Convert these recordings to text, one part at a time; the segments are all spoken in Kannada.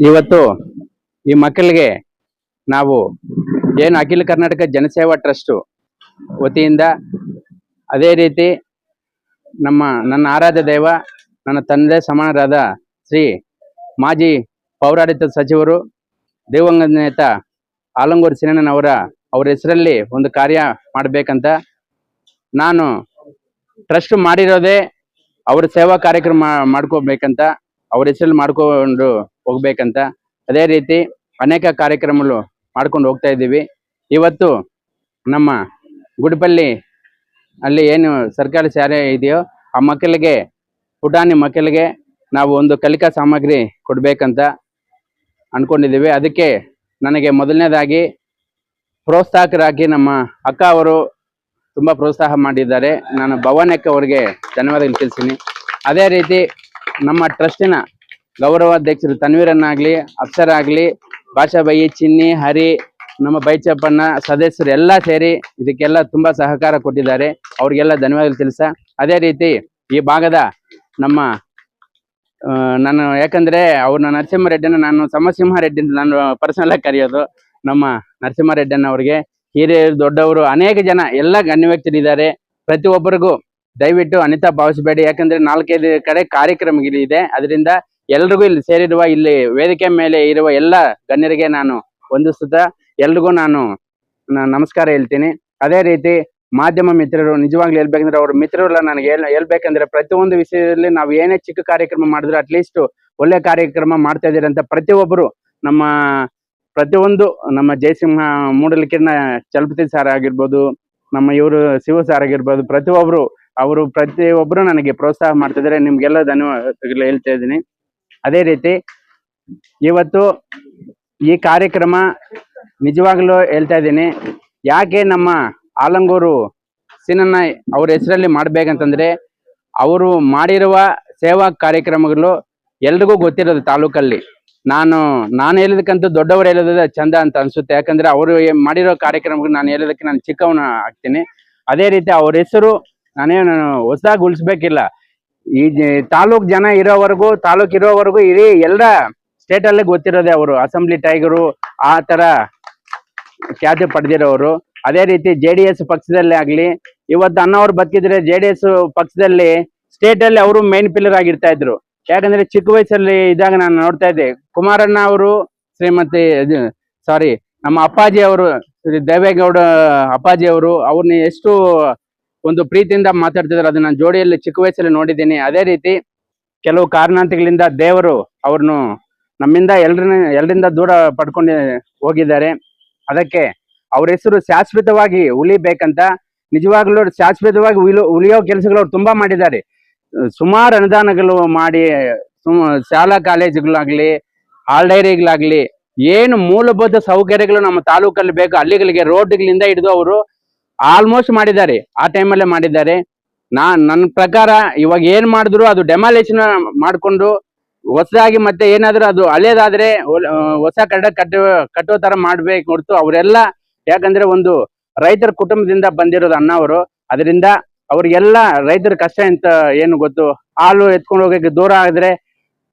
ಇವತ್ತು ಈ ಮಕ್ಕಳಿಗೆ ನಾವು ಏನು ಅಖಿಲ ಕರ್ನಾಟಕ ಜನಸೇವಾ ಟ್ರಸ್ಟ್ ವತಿಯಿಂದ ಅದೇ ರೀತಿ ನನ್ನ ಆರಾಧ್ಯ ದೈವ ನನ್ನ ತಂದೆ ಸಮಾನರಾದ ಶ್ರೀ ಮಾಜಿ ಪೌರಾಡಳಿತ ಸಚಿವರು ದಿವಂಗತ ನೇತ ಆಲಂಗೂರು ಸಿನಣ್ಣನವರ ಹೆಸರಲ್ಲಿ ಒಂದು ಕಾರ್ಯ ಮಾಡಬೇಕಂತ ನಾನು ಟ್ರಸ್ಟ್ ಮಾಡಿರೋದೇ ಅವ್ರ ಸೇವಾ ಕಾರ್ಯಕ್ರಮ ಮಾಡ್ಕೋಬೇಕಂತ ಅವ್ರ ಹೆಸರಲ್ಲಿ ಮಾಡ್ಕೊಂಡು ಹೋಗ್ಬೇಕಂತ ಅದೇ ರೀತಿ ಅನೇಕ ಕಾರ್ಯಕ್ರಮಗಳು ಮಾಡ್ಕೊಂಡು ಹೋಗ್ತಾ ಇದ್ದೀವಿ. ಇವತ್ತು ನಮ್ಮ ಗುಡಿಪಲ್ಲಿ ಅಲ್ಲಿ ಏನು ಸರ್ಕಾರಿ ಶಾಲೆ ಇದೆಯೋ ಆ ಮಕ್ಕಳಿಗೆ ಪುಟಾಣಿ ಮಕ್ಕಳಿಗೆ ನಾವು ಒಂದು ಕಲಿಕಾ ಸಾಮಗ್ರಿ ಕೊಡ್ಬೇಕಂತ ಅನ್ಕೊಂಡಿದ್ದೀವಿ. ಅದಕ್ಕೆ ನನಗೆ ಮೊದಲನೇದಾಗಿ ಪ್ರೋತ್ಸಾಹಕರಾಗಿ ನಮ್ಮ ಅಕ್ಕ ಅವರು ತುಂಬಾ ಪ್ರೋತ್ಸಾಹ ಮಾಡಿದ್ದಾರೆ. ನಾನು ಭವಾನಕ್ಕ ಅವರಿಗೆ ಧನ್ಯವಾದಗಳು ತಿಳಿಸ್ತೀನಿ. ಅದೇ ರೀತಿ ನಮ್ಮ ಟ್ರಸ್ಟಿನ ಗೌರವಾಧ್ಯಕ್ಷರು ತನ್ವೀರನ್ನಾಗ್ಲಿ, ಅಪ್ಸರ ಆಗಲಿ, ಭಾಷಾಬಾಯಿ, ಚಿನ್ನಿ, ಹರಿ, ನಮ್ಮ ಬೈಚಪ್ಪಣ್ಣ ಸದಸ್ಯರು ಎಲ್ಲ ಸೇರಿ ಇದಕ್ಕೆಲ್ಲ ತುಂಬಾ ಸಹಕಾರ ಕೊಟ್ಟಿದ್ದಾರೆ. ಅವ್ರಿಗೆಲ್ಲ ಧನ್ಯವಾದಗಳು ತಿಳಿಸ. ಅದೇ ರೀತಿ ಈ ಭಾಗದ ನಮ್ಮ ನಾನು ಯಾಕಂದ್ರೆ ಅವ್ರನ್ನ ನರಸಿಂಹರೆಡ್ಡಿನ ನಾನು ಸಮಸಿಂಹಾರೆಡ್ಡಿ ಅಂತ ನಾನು ಪರ್ಸನಲ್ ಆಗಿ ಕರೆಯೋದು. ನಮ್ಮ ನರಸಿಂಹಾರೆಡ್ಡಿನ ಅವ್ರಿಗೆ ಹಿರಿಯರು ದೊಡ್ಡವರು ಅನೇಕ ಜನ ಎಲ್ಲ ಗಣ್ಯ ವ್ಯಕ್ತರಿದ್ದಾರೆ. ಪ್ರತಿಯೊಬ್ಬರಿಗೂ ದಯವಿಟ್ಟು ಅನಿತಾ ಭಾವಿಸಬೇಡಿ. ಯಾಕಂದ್ರೆ 4-5 ಕಡೆ ಕಾರ್ಯಕ್ರಮಗಳಿದೆ. ಅದರಿಂದ ಎಲ್ರಿಗೂ ಇಲ್ಲಿ ಸೇರಿರುವ ಇಲ್ಲಿ ವೇದಿಕೆ ಮೇಲೆ ಇರುವ ಎಲ್ಲ ಗಣ್ಯರಿಗೆ ನಾನು ವಂದಿಸುತ್ತಾ ಎಲ್ರಿಗೂ ನಾನು ನಮಸ್ಕಾರ ಹೇಳ್ತೀನಿ. ಅದೇ ರೀತಿ ಮಾಧ್ಯಮ ಮಿತ್ರರು ನಿಜವಾಗ್ಲೂ ಹೇಳ್ಬೇಕಂದ್ರೆ ಅವ್ರ ಮಿತ್ರರೆಲ್ಲ ನನಗೆ ಹೇಳ್ಬೇಕಂದ್ರೆ ಪ್ರತಿಯೊಂದು ವಿಷಯದಲ್ಲಿ ನಾವು ಏನೇ ಚಿಕ್ಕ ಕಾರ್ಯಕ್ರಮ ಮಾಡಿದ್ರು ಅಟ್ಲೀಸ್ಟ್ ಒಳ್ಳೆ ಕಾರ್ಯಕ್ರಮ ಮಾಡ್ತಾ ಇದ್ದೀರಿ ಅಂತ ಪ್ರತಿಯೊಬ್ಬರು ನಮ್ಮ ಜಯಸಿಂಹ ಮೂಡಲಿಕಿನ ಚಲಪತಿ ಸಾರ್ ಆಗಿರ್ಬೋದು, ನಮ್ಮ ಇವರು ಶಿವ ಸಾರ್ ಆಗಿರ್ಬೋದು, ಪ್ರತಿಯೊಬ್ಬರು ನನಗೆ ಪ್ರೋತ್ಸಾಹ ಮಾಡ್ತಿದ್ದಾರೆ. ನಿಮ್ಗೆಲ್ಲ ಧನ್ಯವಾದಗಳು ಹೇಳ್ತಾ ಇದ್ದೀನಿ. ಅದೇ ರೀತಿ ಇವತ್ತು ಈ ಕಾರ್ಯಕ್ರಮ ನಿಜವಾಗ್ಲೂ ಹೇಳ್ತಾ ಇದ್ದೀನಿ, ಯಾಕೆ ನಮ್ಮ ಆಲಂಗೂರು ಸಿನಣ್ಣ ಅವ್ರ ಹೆಸರಲ್ಲಿ ಮಾಡ್ಬೇಕಂತಂದ್ರೆ ಅವರು ಮಾಡಿರುವ ಸೇವಾ ಕಾರ್ಯಕ್ರಮಗಳು ಎಲ್ರಿಗೂ ಗೊತ್ತಿರೋದು ತಾಲೂಕಲ್ಲಿ. ನಾನು ಹೇಳೋದಕ್ಕಂತೂ ದೊಡ್ಡವರು ಹೇಳೋದ ಚಂದ ಅಂತ ಅನ್ಸುತ್ತೆ. ಯಾಕಂದ್ರೆ ಅವರು ಮಾಡಿರೋ ಕಾರ್ಯಕ್ರಮಗಳು ನಾನು ಹೇಳೋದಕ್ಕೆ ನಾನು ಚಿಕ್ಕವನ ಆಗ್ತೀನಿ. ಅದೇ ರೀತಿ ಅವ್ರ ಹೆಸರು ನಾನೇನು ಹೊಸದಾಗಿ ಉಳಿಸ್ಬೇಕಿಲ್ಲ. ಈ ತಾಲೂಕ್ ಇರೋವರೆಗೂ ಇಡೀ ಎಲ್ಲ ಸ್ಟೇಟ್ ಅಲ್ಲೇ ಗೊತ್ತಿರೋದೆ. ಅವರು ಅಸೆಂಬ್ಲಿ ಟೈಗರು ಆ ತರ ಖ್ಯಾತಿ ಪಡೆದಿರೋರು. ಅದೇ ರೀತಿ JDS ಪಕ್ಷದಲ್ಲೇ ಆಗ್ಲಿ, ಇವತ್ತು ಅಣ್ಣವ್ರು ಬದುಕಿದ್ರೆ JDS ಪಕ್ಷದಲ್ಲಿ ಸ್ಟೇಟ್ ಅಲ್ಲಿ ಅವರು ಮೇನ್ ಪಿಲ್ಲರ್ ಆಗಿರ್ತಾ ಇದ್ರು. ಯಾಕಂದ್ರೆ ಚಿಕ್ಕ ವಯಸ್ಸಲ್ಲಿ ಇದ್ದಾಗ ನಾನು ನೋಡ್ತಾ ಇದ್ದೆ, ಕುಮಾರಣ್ಣ ಅವರು ನಮ್ಮ ಅಪ್ಪಾಜಿ ಅವರು, ದೇವೇಗೌಡ ಅಪ್ಪಾಜಿ ಅವರು ಅವ್ರನ್ನ ಎಷ್ಟು ಒಂದು ಪ್ರೀತಿಯಿಂದ ಮಾತಾಡ್ತಿದ್ರು. ಅದು ನಾನು ಜೋಡಿಯಲ್ಲಿ ಚಿಕ್ಕ ವಯಸ್ಸಲ್ಲಿ ನೋಡಿದ್ದೀನಿ. ಅದೇ ರೀತಿ ಕೆಲವು ಕಾರಣಾಂತರಗಳಿಂದ ದೇವರು ಅವ್ರನ್ನು ನಮ್ಮಿಂದ ಎಲ್ಲರಿಂದ ದೂರ ಪಡ್ಕೊಂಡು ಹೋಗಿದ್ದಾರೆ. ಅದಕ್ಕೆ ಅವ್ರ ಹೆಸರು ಶಾಶ್ವತವಾಗಿ ಉಳಿಬೇಕಂತ, ನಿಜವಾಗ್ಲೂ ಶಾಶ್ವತವಾಗಿ ಉಳಿಯೋ ಕೆಲಸಗಳು ಅವ್ರು ತುಂಬಾ ಮಾಡಿದ್ದಾರೆ. ಸುಮಾರು ಅನುದಾನಗಳು ಮಾಡಿ ಶಾಲಾ ಕಾಲೇಜುಗಳಾಗ್ಲಿ, ಹಾಲ್ ಡೈರಿಗಳಾಗ್ಲಿ, ಏನು ಮೂಲಭೂತ ಸೌಕರ್ಯಗಳು ನಮ್ಮ ತಾಲೂಕಲ್ಲಿ ಬೇಕು ಹಳ್ಳಿಗಳಿಗೆ ರೋಡ್ಗಳಿಂದ ಹಿಡಿದು ಅವರು ಆಲ್ಮೋಸ್ಟ್ ಮಾಡಿದ್ದಾರೆ. ಆ ಟೈಮಲ್ಲೇ ಮಾಡಿದ್ದಾರೆ. ನನ್ನ ಪ್ರಕಾರ ಇವಾಗ ಏನ್ ಮಾಡಿದ್ರು ಅದು ಡೆಮಾಲೇಷನ್ ಮಾಡ್ಕೊಂಡು ಹೊಸದಾಗಿ ಮತ್ತೆ ಏನಾದ್ರೂ ಅದು ಹಳೇದಾದ್ರೆ ಹೊಸ ಕಟ್ಟೋ ತರ ಮಾಡ್ಬೇಕು ಹೊರತು ಅವರೆಲ್ಲ, ಯಾಕಂದ್ರೆ ಒಂದು ರೈತರ ಕುಟುಂಬದಿಂದ ಬಂದಿರೋದು ಅಣ್ಣ ಅವರು. ಅದರಿಂದ ಅವ್ರಿಗೆಲ್ಲ ರೈತರ ಕಷ್ಟ ಅಂತ ಏನು ಗೊತ್ತು. ಹಾಲು ಎತ್ಕೊಂಡು ಹೋಗಕ್ಕೆ ದೂರ ಆದ್ರೆ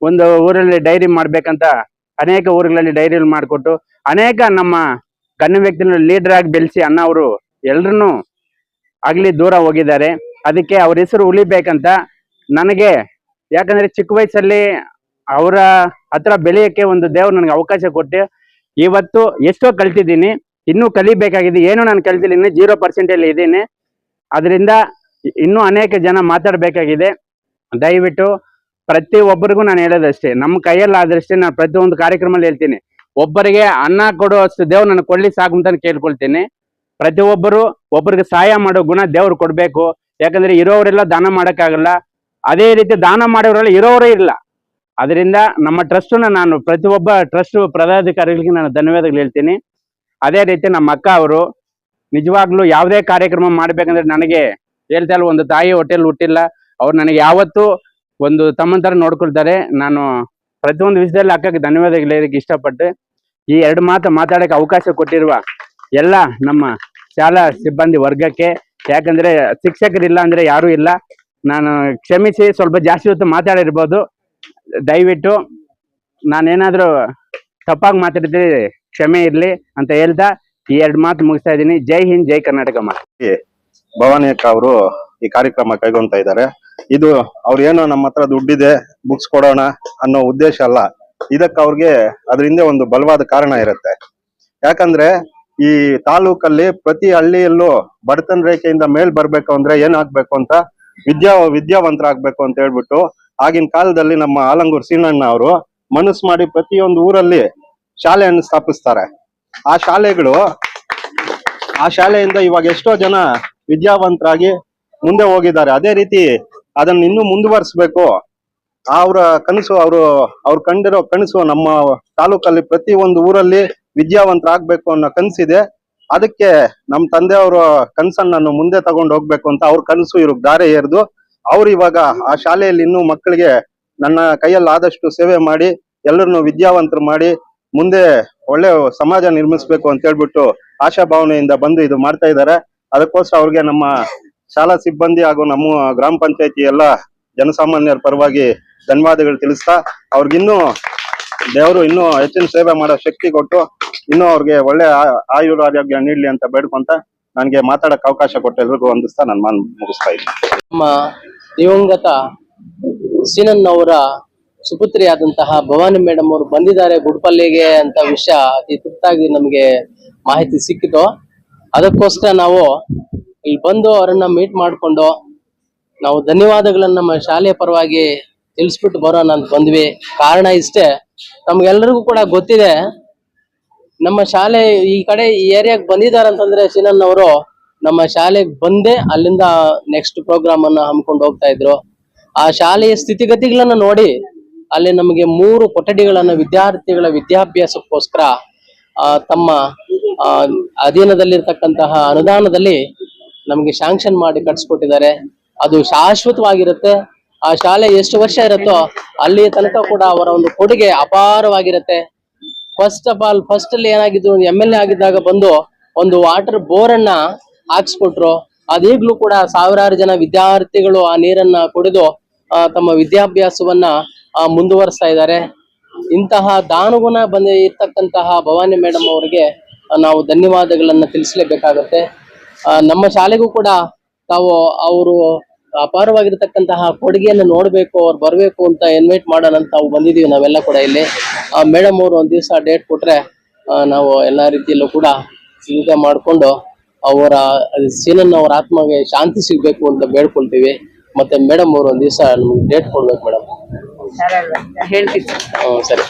ಒಂದು ಊರಲ್ಲಿ ಡೈರಿ ಮಾಡ್ಬೇಕಂತ ಅನೇಕ ಊರುಗಳಲ್ಲಿ ಡೈರಿಯಲ್ಲಿ ಮಾಡಿಕೊಟ್ಟು ಅನೇಕ ನಮ್ಮ ಗಣ್ಯ ವ್ಯಕ್ತಿನ ಲೀಡರ್ ಆಗಿ ಬೆಳೆಸಿ ಅಣ್ಣ ಅವರು ಎಲ್ರನ್ನೂ ಆಗ್ಲಿ ದೂರ ಹೋಗಿದ್ದಾರೆ. ಅದಕ್ಕೆ ಅವ್ರ ಹೆಸರು ಉಳಿಬೇಕಂತ ನನಗೆ, ಯಾಕಂದ್ರೆ ಚಿಕ್ಕ ವಯಸ್ಸಲ್ಲಿ ಅವರ ಹತ್ರ ಬೆಳೆಯಕ್ಕೆ ಒಂದು ದೇವ್ರು ನನಗೆ ಅವಕಾಶ ಕೊಟ್ಟು ಇವತ್ತು ಎಷ್ಟೋ ಕಲ್ತಿದ್ದೀನಿ. ಇನ್ನೂ ಕಲಿಬೇಕಾಗಿದೆ. ಏನು ನಾನು ಕಲ್ತಿಲ್ಲ, ಇನ್ನೂ 0% ಇದ್ದೀನಿ. ಅದರಿಂದ ಇನ್ನೂ ಅನೇಕ ಜನ ಮಾತಾಡಬೇಕಾಗಿದೆ. ದಯವಿಟ್ಟು ಪ್ರತಿಯೊಬ್ಬರಿಗೂ ನಾನು ಹೇಳೋದಷ್ಟೇ, ನಮ್ಮ ಕೈಯಲ್ಲಿ ಆದಷ್ಟೇ ನಾನು ಪ್ರತಿಯೊಂದು ಕಾರ್ಯಕ್ರಮದಲ್ಲಿ ಹೇಳ್ತೀನಿ, ಒಬ್ಬರಿಗೆ ಅನ್ನ ಕೊಡುವಷ್ಟು ದೇವ್ರು ನನಗೆ ಕೊಡ್ಲಿ ಸಾಕು ಅಂತ ಕೇಳ್ಕೊಳ್ತೀನಿ. ಒಬ್ಬರಿಗೆ ಸಹಾಯ ಮಾಡೋ ಗುಣ ದೇವ್ರು ಕೊಡ್ಬೇಕು. ಯಾಕಂದ್ರೆ ಇರೋರೆಲ್ಲ ದಾನ ಮಾಡೋಕ್ಕಾಗಲ್ಲ. ಅದೇ ರೀತಿ ದಾನ ಮಾಡೋರೆಲ್ಲ ಇರೋರೇ ಇಲ್ಲ. ಅದರಿಂದ ನಮ್ಮ ಟ್ರಸ್ಟ್ನ ನಾನು ಪ್ರತಿಯೊಬ್ಬ ಟ್ರಸ್ಟ್ ಪದಾಧಿಕಾರಿಗಳಿಗೆ ನಾನು ಧನ್ಯವಾದಗಳು ಹೇಳ್ತೀನಿ. ಅದೇ ರೀತಿ ನಮ್ಮ ಅಕ್ಕ ಅವರು ನಿಜವಾಗ್ಲೂ ಯಾವುದೇ ಕಾರ್ಯಕ್ರಮ ಮಾಡ್ಬೇಕಂದ್ರೆ ನನಗೆ ಹೇಳ್ತಾ ಇಲ್ಲ, ಒಂದು ತಾಯಿ ಹೊಟ್ಟೆಲ್ ಹುಟ್ಟಿಲ್ಲ. ಅವ್ರು ನನಗೆ ಯಾವತ್ತೂ ಒಂದು ತಮ್ಮನ ತರ ನೋಡ್ಕೊಳ್ತಾರೆ. ನಾನು ಪ್ರತಿಯೊಂದು ವಿಷಯದಲ್ಲಿ ಅಕ್ಕಗೆ ಧನ್ಯವಾದಗಳು ಹೇಳಕ್ಕೆ ಇಷ್ಟಪಟ್ಟು ಈ 2 ಮಾತು ಮಾತಾಡಕ್ಕೆ ಅವಕಾಶ ಕೊಟ್ಟಿರುವ ಎಲ್ಲ ನಮ್ಮ ಶಾಲಾ ಸಿಬ್ಬಂದಿ ವರ್ಗಕ್ಕೆ, ಯಾಕಂದ್ರೆ ಶಿಕ್ಷಕರಿಲ್ಲ ಅಂದ್ರೆ ಯಾರು ಇಲ್ಲ, ನಾನು ಕ್ಷಮಿಸಿ ಸ್ವಲ್ಪ ಜಾಸ್ತಿ ಹೊತ್ತು ಮಾತಾಡಿರ್ಬೋದು. ದಯವಿಟ್ಟು ನಾನೇನಾದ್ರೂ ತಪ್ಪಾಗಿ ಮಾತಾಡಿದ್ರೆ ಕ್ಷಮೆ ಇರ್ಲಿ ಅಂತ ಹೇಳ್ತಾ ಈ 2 ಮಾತು ಮುಗಿಸ್ತಾ ಇದ್ದೀನಿ. ಜೈ ಹಿಂದ್, ಜೈ ಕರ್ನಾಟಕ. ಭವಾನಿ ಅಕ್ಕ ಅವರು ಈ ಕಾರ್ಯಕ್ರಮ ಕೈಗೊಂತಾ ಇದ್ದಾರೆ. ಇದು ಅವ್ರ ಏನೋ ನಮ್ಮ ಹತ್ರ ದುಡ್ಡಿದೆ ಬುಕ್ಸ್ ಕೊಡೋಣ ಅನ್ನೋ ಉದ್ದೇಶ ಅಲ್ಲ. ಇದಕ್ಕೆ ಅವ್ರಿಗೆ ಅದ್ರ ಹಿಂದೆ ಒಂದು ಬಲವಾದ ಕಾರಣ ಇರುತ್ತೆ. ಯಾಕಂದ್ರೆ ಈ ತಾಲೂಕಲ್ಲಿ ಪ್ರತಿ ಹಳ್ಳಿಯಲ್ಲೂ ಬಡತನ ರೇಖೆಯಿಂದ ಮೇಲ್ ಬರ್ಬೇಕು ಅಂದ್ರೆ ಏನ್ ಆಗ್ಬೇಕು ಅಂತ ವಿದ್ಯಾವಂತರಾಗ್ಬೇಕು ಅಂತ ಹೇಳ್ಬಿಟ್ಟು ಆಗಿನ ಕಾಲದಲ್ಲಿ ನಮ್ಮ ಆಲಂಗೂರ್ ಸೀನಣ್ಣ ಅವರು ಮನಸ್ಸು ಮಾಡಿ ಪ್ರತಿಯೊಂದು ಊರಲ್ಲಿ ಶಾಲೆಯನ್ನು ಸ್ಥಾಪಿಸ್ತಾರೆ. ಆ ಶಾಲೆಯಿಂದ ಇವಾಗ ಎಷ್ಟೋ ಜನ ವಿದ್ಯಾವಂತರಾಗಿ ಮುಂದೆ ಹೋಗಿದ್ದಾರೆ. ಅದೇ ರೀತಿ ಅದನ್ನ ಇನ್ನೂ ಮುಂದುವರಿಸ್ಬೇಕು. ಅವರ ಕನಸು, ಅವ್ರು ಕಂಡಿರೋ ಕನಸು ನಮ್ಮ ತಾಲೂಕಲ್ಲಿ ಪ್ರತಿ ಒಂದು ಊರಲ್ಲಿ ವಿದ್ಯಾವಂತರಾಗ್ಬೇಕು ಅನ್ನೋ ಕನಸಿದೆ. ಅದಕ್ಕೆ ನಮ್ಮ ತಂದೆಯವರ ಕನಸನ್ನು ಮುಂದೆ ತಗೊಂಡು ಹೋಗ್ಬೇಕು ಅಂತ ಅವ್ರ ಕನಸು ಇವ್ರಿಗೆ ದಾರೆ ಎರೆದು ಅವ್ರು ಇವಾಗ ಆ ಶಾಲೆಯಲ್ಲಿ ಇನ್ನೂ ಮಕ್ಕಳಿಗೆ ನನ್ನ ಕೈಯಲ್ಲಿ ಆದಷ್ಟು ಸೇವೆ ಮಾಡಿ ಎಲ್ಲರನ್ನು ವಿದ್ಯಾವಂತರು ಮಾಡಿ ಮುಂದೆ ಒಳ್ಳೆ ಸಮಾಜ ನಿರ್ಮಿಸ್ಬೇಕು ಅಂತ ಹೇಳ್ಬಿಟ್ಟು ಆಶಾಭಾವನೆಯಿಂದ ಬಂದು ಇದು ಮಾಡ್ತಾ ಇದ್ದಾರೆ. ಅದಕ್ಕೋಸ್ಕರ ಅವ್ರಿಗೆ ನಮ್ಮ ಶಾಲಾ ಸಿಬ್ಬಂದಿ ಹಾಗೂ ನಮ್ಮ ಗ್ರಾಮ ಪಂಚಾಯತಿ ಎಲ್ಲ ಜನಸಾಮಾನ್ಯರ ಪರವಾಗಿ ಧನ್ಯವಾದಗಳು ತಿಳಿಸ್ತಾ ಅವ್ರಿಗಿನ್ನೂ ದೇವರು ಇನ್ನೂ ಹೆಚ್ಚಿನ ಸೇವೆ ಮಾಡೋ ಶಕ್ತಿ ಕೊಟ್ಟು ಇನ್ನೂ ಅವ್ರಿಗೆ ಒಳ್ಳೆ ಆಯುರಾರೋಗ್ಯ ನೀಡ್ಲಿ ಅಂತ ಬೇಡ್ಕೊಂತ ನನಗೆ ಮಾತಾಡಕ್ ಅವಕಾಶ ಕೊಟ್ಟು ಎಲ್ರಿಗೂ ವಂದಿಸ್ತಾ ನನ್ನ ಮಾತು ಮುಗಿಸ್ತಾ ಇದ್ದೀನಿ. ನಮ್ಮ ದಿವಂಗತ ಸೀನನ್ ಅವರ ಸುಪುತ್ರಿಯಾದಂತಹ ಭವಾನಿ ಮೇಡಮ್ ಅವರು ಬಂದಿದ್ದಾರೆ ಗುಡ್ಪಲ್ಲಿಗೆ ಅಂತ ವಿಷಯ ಅತಿ ತುರ್ತಾಗಿ ನಮಗೆ ಮಾಹಿತಿ ಸಿಕ್ಕಿತು. ಅದಕ್ಕೋಸ್ಕರ ನಾವು ಇಲ್ಲಿ ಬಂದು ಅವರನ್ನ ಮೀಟ್ ಮಾಡಿಕೊಂಡು ನಾವು ಧನ್ಯವಾದಗಳನ್ನ ನಮ್ಮ ಶಾಲೆಯ ಪರವಾಗಿ ತಿಳಿಸ್ಬಿಟ್ಟು ಬರೋಣ ಅಂತ ಬಂದ್ವಿ. ಕಾರಣ ಇಷ್ಟೇ, ನಮ್ಗೆಲ್ರಿಗೂ ಕೂಡ ಗೊತ್ತಿದೆ ನಮ್ಮ ಶಾಲೆ ಈ ಕಡೆ ಈ ಏರಿಯಾಗೆ ಬಂದಿದ್ದಾರೆ ಅಂತಂದ್ರೆ ಸೀನನ್ ಅವರು ನಮ್ಮ ಶಾಲೆಗೆ ಬಂದೇ ಅಲ್ಲಿಂದ ನೆಕ್ಸ್ಟ್ ಪ್ರೋಗ್ರಾಮ್ ಅನ್ನ ಹಮ್ಮಿಕೊಂಡು ಹೋಗ್ತಾ ಇದ್ರು. ಆ ಶಾಲೆಯ ಸ್ಥಿತಿಗತಿಗಳನ್ನ ನೋಡಿ ಅಲ್ಲಿ ನಮಗೆ 3 ಕೊಠಡಿಗಳನ್ನ ವಿದ್ಯಾರ್ಥಿಗಳ ವಿದ್ಯಾಭ್ಯಾಸಕ್ಕೋಸ್ಕರ ತಮ್ಮ ಅಧೀನದಲ್ಲಿರ್ತಕ್ಕಂತಹ ಅನುದಾನದಲ್ಲಿ ನಮಗೆ ಶಾಂಕ್ಷನ್ ಮಾಡಿ ಕಟ್ಸ್ಕೊಟ್ಟಿದ್ದಾರೆ. ಅದು ಶಾಶ್ವತವಾಗಿರುತ್ತೆ. ಆ ಶಾಲೆ ಎಷ್ಟು ವರ್ಷ ಇರುತ್ತೋ ಅಲ್ಲಿ ತನಕ ಕೂಡ ಅವರ ಒಂದು ಕೊಡುಗೆ ಅಪಾರವಾಗಿರುತ್ತೆ. ಫಸ್ಟ್ ಅಲ್ಲಿ ಏನಾಗಿದ್ದು, MLA ಆಗಿದ್ದಾಗ ಬಂದು ಒಂದು ವಾಟರ್ ಬೋರ್ ಅನ್ನ ಹಾಕ್ಸ್ಕೊಟ್ರು. ಅದೀಗ್ಲೂ ಕೂಡ ಸಾವಿರಾರು ಜನ ವಿದ್ಯಾರ್ಥಿಗಳು ಆ ನೀರನ್ನ ಕುಡಿದು ತಮ್ಮ ವಿದ್ಯಾಭ್ಯಾಸವನ್ನ ಮುಂದುವರಿಸ್ತಾ ಇದ್ದಾರೆ. ಇಂತಹ ದಾನಗುಣ ಇರ್ತಕ್ಕಂತಹ ಭವಾನಿ ಮೇಡಮ್ ಅವರಿಗೆ ನಾವು ಧನ್ಯವಾದಗಳನ್ನ ತಿಳಿಸ್ಲೇಬೇಕಾಗತ್ತೆ. ನಮ್ಮ ಶಾಲೆಗೂ ಕೂಡ ತಾವು ಅವರು ಅಪಾರವಾಗಿರ್ತಕ್ಕಂತಹ ಕೊಡುಗೆಯನ್ನು ನೋಡ್ಬೇಕು, ಅವ್ರು ಬರ್ಬೇಕು ಅಂತ ಇನ್ವೈಟ್ ಮಾಡೋಣ ಅಂತ ನಾವು ಬಂದಿದೀವಿ ನಾವೆಲ್ಲ ಕೂಡ ಇಲ್ಲಿ. ಮೇಡಮ್ ಅವರು ಒಂದ್ ದಿವಸ ಡೇಟ್ ಕೊಟ್ರೆ ನಾವು ಎಲ್ಲಾ ರೀತಿಯಲ್ಲೂ ಕೂಡ ಸಿದ್ಧತೆ ಮಾಡ್ಕೊಂಡು ಅವರ ಸೀನನ್ ಅವರ ಆತ್ಮಗೆ ಶಾಂತಿ ಸಿಗ್ಬೇಕು ಅಂತ ಬೇಡ್ಕೊಳ್ತೀವಿ. ಮತ್ತೆ ಮೇಡಮ್ ಅವರು ಒಂದ್ ದಿವಸ ನಮ್ಗೆ ಡೇಟ್ ಕೊಡ್ಬೇಕು ಮೇಡಮ್. ಹೇಳ್ತೀವಿ ಸರಿ.